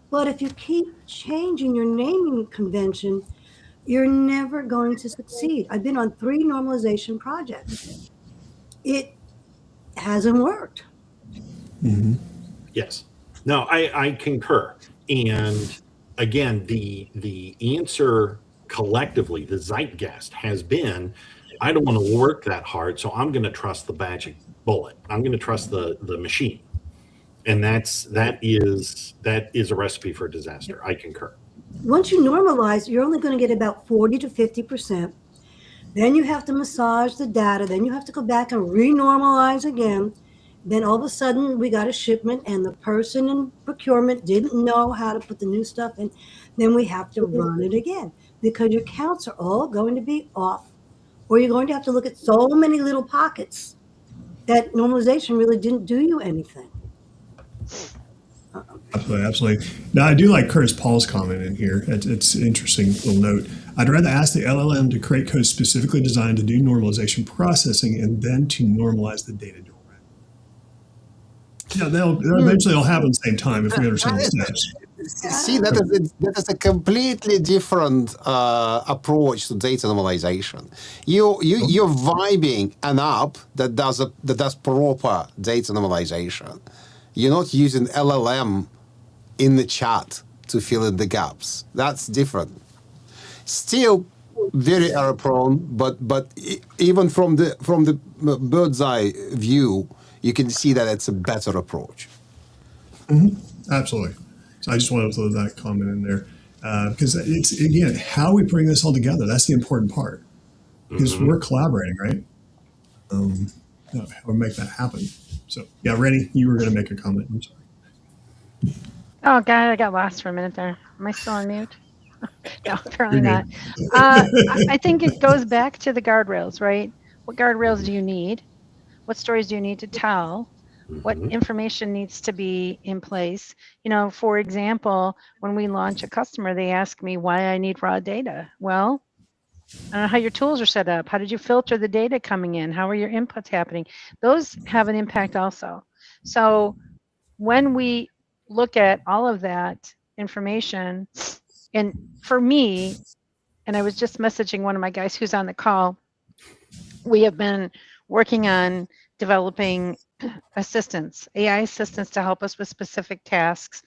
But if you keep changing your naming convention, you're never going to succeed. I've been on 3 normalization projects. It hasn't worked. Yes. No, I concur. And again, the answer collectively, the zeitgeist has been, I don't want to work that hard, so I'm going to trust the magic bullet. I'm going to trust the machine. And that is a recipe for disaster. I concur. Once you normalize, you're only going to get about 40 to 50%. Then you have to massage the data. Then you have to go back and re-normalize again. Then all of a sudden we got a shipment and the person in procurement didn't know how to put the new stuff in. Then we have to run it again because your counts are all going to be off. Or you're going to have to look at so many little pockets that normalization really didn't do you anything. Absolutely, absolutely. Now, I do like Curtis Paul's comment in here. It's an interesting little note. I'd rather ask the LLM to create code specifically designed to do normalization processing and then to normalize the data direct. Yeah, they'll eventually all happen at the same time if we understand the steps. See, that is a completely different approach to data normalization. You're vibing an app that does proper data normalization. You're not using LLM in the chat to fill in the gaps. That's different. Still very error prone, but even from the bird's eye view, you can see that it's a better approach. Absolutely. So I just wanted to throw that comment in there because it's, again, how we bring this all together. That's the important part because we're collaborating, right? How we make that happen. So, yeah, Rennie, you were going to make a comment. I'm sorry. Oh, God, I got lost for a minute there. Am I still on mute? No, apparently not. I think it goes back to the guardrails, right? What guardrails do you need? What stories do you need to tell? What information needs to be in place? You know, for example, when we launch a customer, they ask me why I need raw data. Well, I don't know how your tools are set up. How did you filter the data coming in? How are your inputs happening? Those have an impact also. So when we look at all of that information, and for me, and I was just messaging one of my guys who's on the call, we have been working on developing assistants, AI assistants to help us with specific tasks.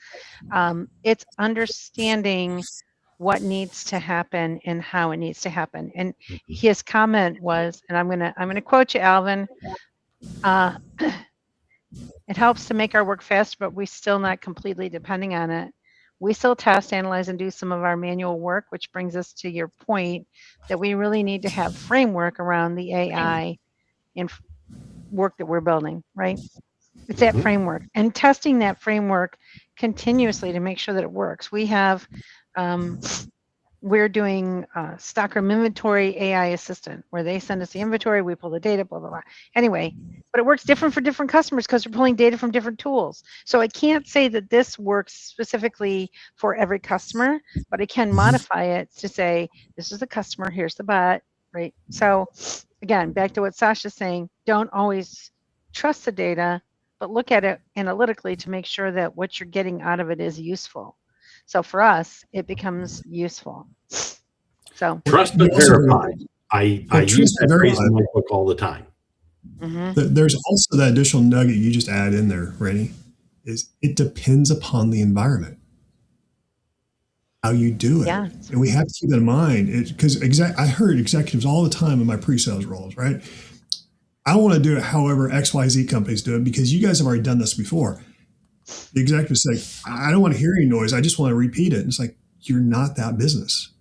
It's understanding what needs to happen and how it needs to happen. And his comment was, and I'm gonna quote you, Alvin. It helps to make our work faster, but we're still not completely depending on it. We still test, analyze, and do some of our manual work, which brings us to your point that we really need to have framework around the AI and work that we're building, right? It's that framework and testing that framework continuously to make sure that it works. We have, we're doing Stockroom Inventory AI Assistant, where they send us the inventory, we pull the data, blah, blah, blah. Anyway, but it works different for different customers because we're pulling data from different tools. So I can't say that this works specifically for every customer, but I can modify it to say, this is the customer, here's the bot, right? So again, back to what Sasha's saying, don't always trust the data, but look at it analytically to make sure that what you're getting out of it is useful. So for us, it becomes useful. So trust but verify. I use that phrase in my book all the time. There's also that additional nugget you just add in there, Rennie, is it depends upon the environment, how you do it. Yeah. And we have to keep that in mind because I heard executives all the time in my pre-sales roles, right? I want to do it however XYZ companies do it because you guys have already done this before. The executives say, I don't want to hear any noise. I just want to repeat it. And it's like, you're not that business.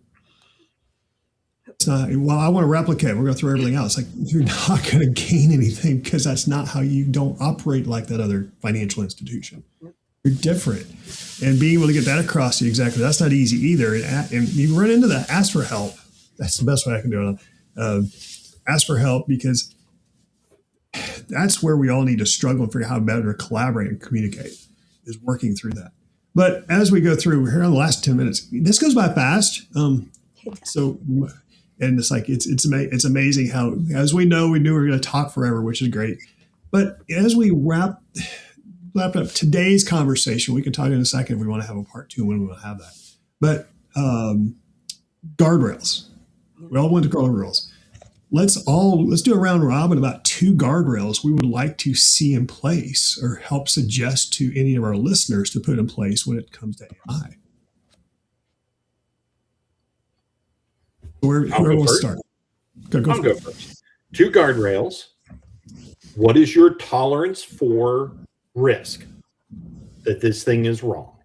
It's not, well, I want to replicate. We're going to throw everything out. It's like, you're not going to gain anything because that's not how you don't operate like that other financial institution. You're different. And being able to get that across to the executive, that's not easy either. And you run into that. Ask for help. That's the best way I can do it. Ask for help because that's where we all need to struggle and figure out how better to collaborate and communicate, is working through that. But as we go through, we're here on the last 10 minutes. This goes by fast. So, and it's like, it's amazing how, as we knew we were going to talk forever, which is great. But as we wrap up today's conversation, we can talk in a second if we want to have a part 2 when we want to have that. But guardrails. We all went to guardrails. Let's do a round robin about 2 guardrails we would like to see in place or help suggest to any of our listeners to put in place when it comes to AI. Whoever will start. I'll go first. 2 guardrails. What is your tolerance for risk that this thing is wrong?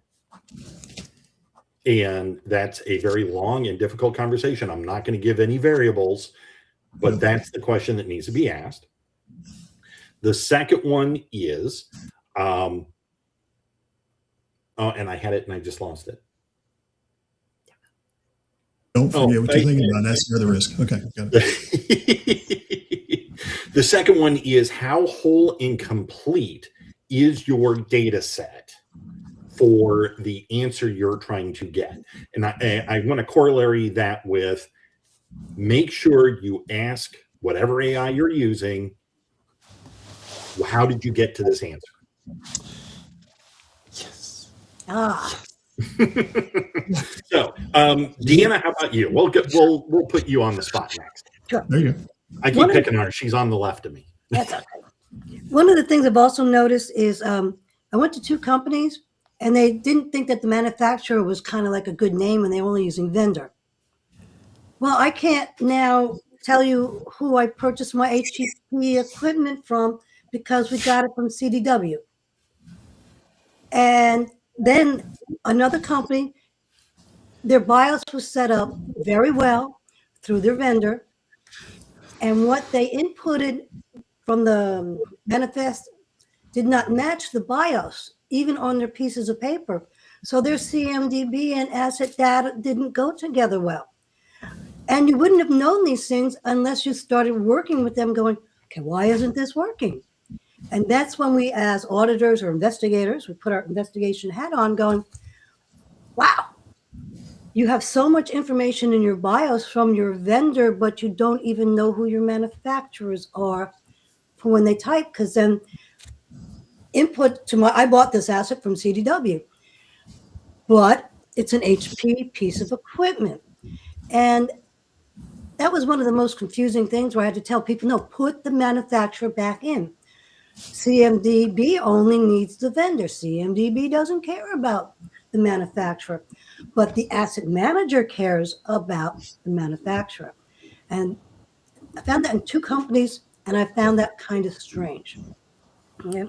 And that's a very long and difficult conversation. I'm not going to give any variables, but that's the question that needs to be asked. The second one is, and I had it and I just lost it. Don't forget what you're thinking about. That's the other risk. Okay. Got it. The second one is, how whole and complete is your data set for the answer you're trying to get? And I want to corollary that with, make sure you ask whatever AI you're using, how did you get to this answer? Yes. So, Deanna, how about you? We'll put you on the spot next. Sure. There you go. I keep picking her. She's on the left of me. That's okay. One of the things I've also noticed is I went to 2 companies and they didn't think that the manufacturer was kind of like a good name and they were only using vendor. Well, I can't now tell you who I purchased my HTTP equipment from because we got it from CDW. And then another company, their BIOS was set up very well through their vendor. And what they inputted from the manifest did not match the BIOS, even on their pieces of paper. So their CMDB and asset data didn't go together well. And you wouldn't have known these things unless you started working with them going, okay, why isn't this working? And that's when we, as auditors or investigators, we put our investigation hat on going, wow, you have so much information in your BIOS from your vendor, but you don't even know who your manufacturers are for when they type, because then input to I bought this asset from CDW, but it's an HP piece of equipment. And that was one of the most confusing things where I had to tell people, no, put the manufacturer back in. CMDB only needs the vendor. CMDB doesn't care about the manufacturer, but the asset manager cares about the manufacturer. And I found that in 2 companies, and I found that kind of strange. Okay.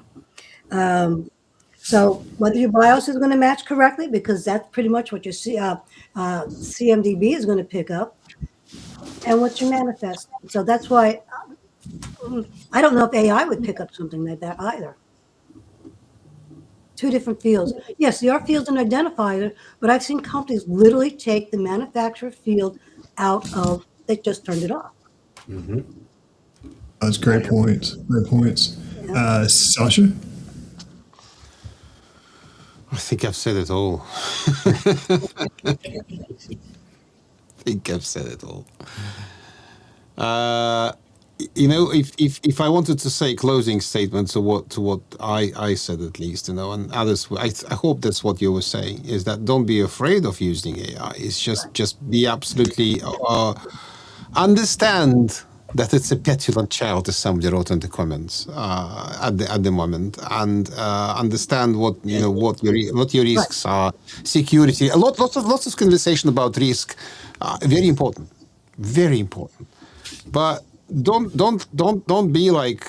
So whether your BIOS is going to match correctly, because that's pretty much what your CMDB is going to pick up, and what's your manifest. So that's why I don't know if AI would pick up something like that either. 2 different fields. Yes, there are fields and identifier, but I've seen companies literally take the manufacturer field out of, they just turned it off. Mm-hmm. That's great points. Great points. Yeah. Sasha? I think I've said it all. If I wanted to say closing statement to what I said, at least, and others, I hope that's what you were saying, is that don't be afraid of using AI. It's just be absolutely understand that it's a petulant child, as somebody wrote in the comments at the moment, and understand what your risks are. Security, lots of conversation about risk, very important, but don't be like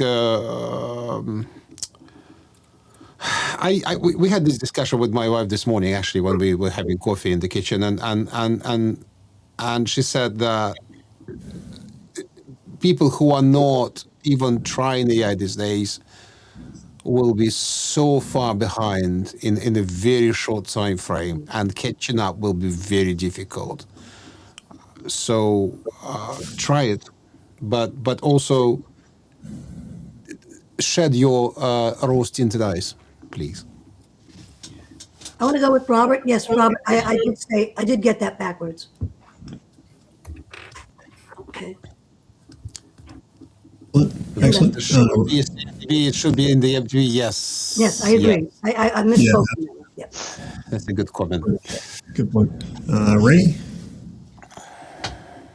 we had this discussion with my wife this morning, actually, when we were having coffee in the kitchen, and she said that people who are not even trying AI these days will be so far behind in a very short time frame, and catching up will be very difficult. So try it, but also shed your rose-tinted eyes, please. I want to go with Robert. Yes, Robert, I did get that backwards. Okay. Well, excellent. It should be a CMDB, it should be in the MTB, yes. Yes, I agree. I misspoke. Yeah. That's a good comment. Good point. Ray?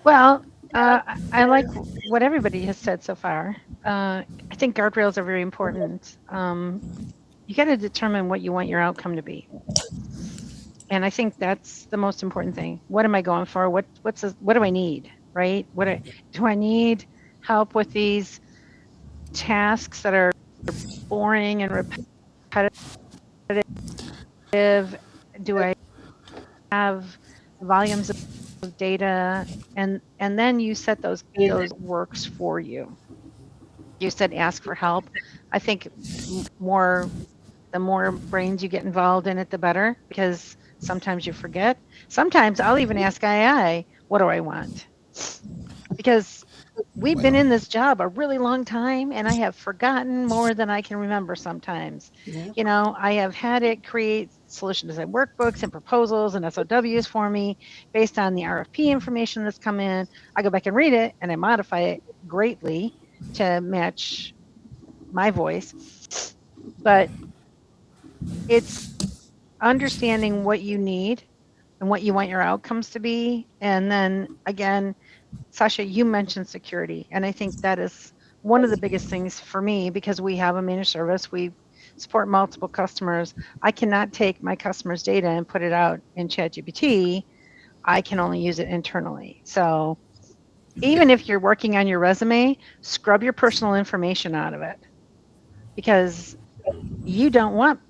Well, I like what everybody has said so far. I think guardrails are very important. You got to determine what you want your outcome to be, and I think that's the most important thing. What am I going for? What do I need? Right? Do I need help with these tasks that are boring and repetitive? Do I have volumes of data? And then you set those works for you. You said ask for help. I think the more brains you get involved in it, the better, because sometimes you forget. Sometimes I'll even ask II, what do I want? Because we've been in this job a really long time, and I have forgotten more than I can remember sometimes. Yeah. You know, I have had it create solution design workbooks and proposals and SOWs for me based on the RFP information that's come in. I go back and read it, and I modify it greatly to match my voice. But it's understanding what you need and what you want your outcomes to be. And then again, Sasha, you mentioned security, and I think that is one of the biggest things for me, because we have a managed service. We support multiple customers. I cannot take my customers' data and put it out in ChatGPT. I can only use it internally. So even if you're working on your resume, scrub your personal information out of it, because you don't want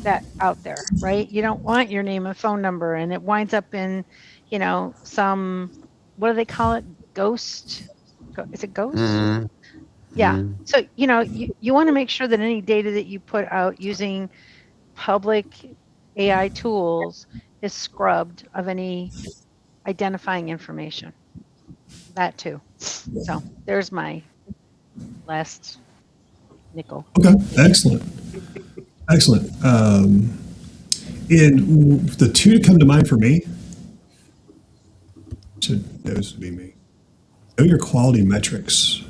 that out there, right? You don't want your name and phone number, and it winds up in, you know, some, what do they call it? Ghost? Is it ghost? Mm-hmm. Yeah. Mm-hmm. So, you know, you want to make sure that any data that you put out using public AI tools is scrubbed of any identifying information. That too. So there's my last nickel. Okay, excellent. Excellent. And the two to come to mind for me, those would be me. Know your quality metrics.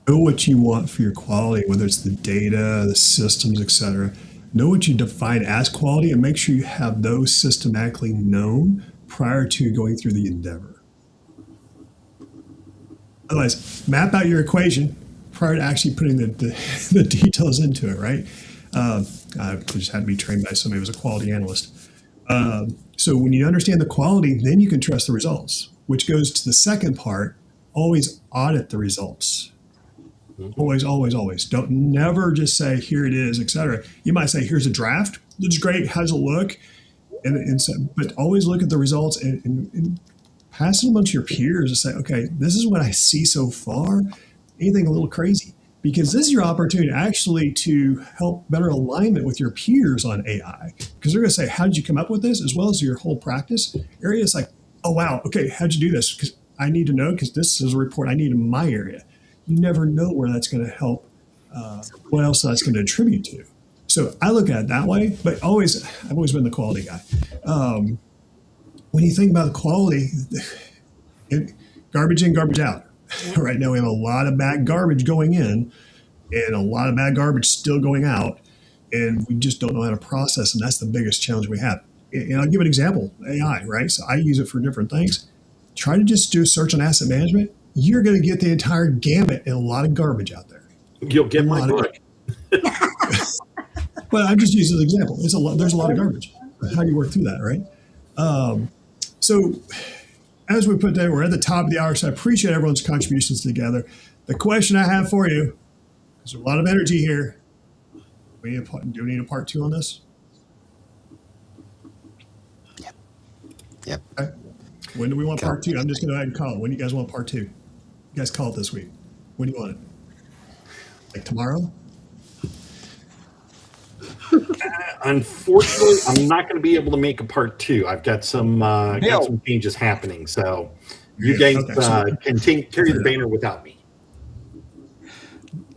Know what you want for your quality, whether it's the data, the systems, etc. Know what you define as quality, and make sure you have those systematically known prior to going through the endeavor. Otherwise, map out your equation prior to actually putting the details into it, right? I just had to be trained by somebody who was a quality analyst. So when you understand the quality, then you can trust the results, which goes to the second part. Always audit the results. Always, always, always. Don't never just say, here it is, etc. You might say, here's a draft. It's great. How does it look? But always look at the results and pass it amongst your peers and say, okay, this is what I see so far. Anything a little crazy? Because this is your opportunity actually to help better alignment with your peers on AI. Because they're going to say, how did you come up with this? As well as your whole practice area. It's like, oh, wow, okay, how'd you do this? Because I need to know, because this is a report I need in my area. You never know where that's going to help, what else that's going to attribute to. So I look at it that way, but I've always been the quality guy. When you think about the quality, garbage in, garbage out. Right now we have a lot of bad garbage going in and a lot of bad garbage still going out, and we just don't know how to process, and that's the biggest challenge we have. And I'll give an example, AI, right? So I use it for different things. Try to just do a search on asset management. You're going to get the entire gamut and a lot of garbage out there. You'll get my book. Well, I'm just using an example. There's a lot of garbage. How do you work through that, right? So as we put there, we're at the top of the hour, so I appreciate everyone's contributions together. The question I have for you, there's a lot of energy here. Do we need a part 2 on this? Yep. Okay. When do we want part 2? I'm just going to go ahead and call it. When do you guys want part 2? You guys call it this week. When do you want it? Like tomorrow? Unfortunately, I'm not going to be able to make a part 2. I've got some changes happening, so you guys can carry the banner without me.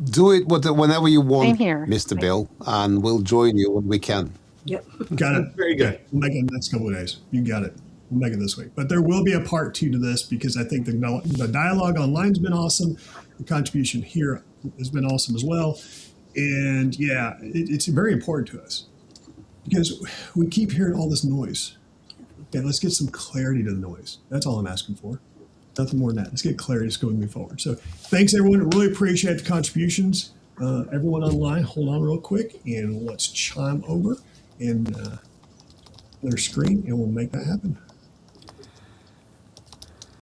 Do it whenever you want, Same here. Mr. Bill, and we'll join you when we can. Yep. Got it. Very good. We'll make it in the next couple of days. You got it. We'll make it this week. But there will be a part 2 to this because I think the dialogue online has been awesome. The contribution here has been awesome as well. And yeah, it's very important to us because we keep hearing all this noise. Okay, let's get some clarity to the noise. That's all I'm asking for. Nothing more than that. Let's get clarity just going forward. So thanks, everyone. I really appreciate the contributions. Everyone online, hold on real quick and let's chime over and their screen and we'll make that happen.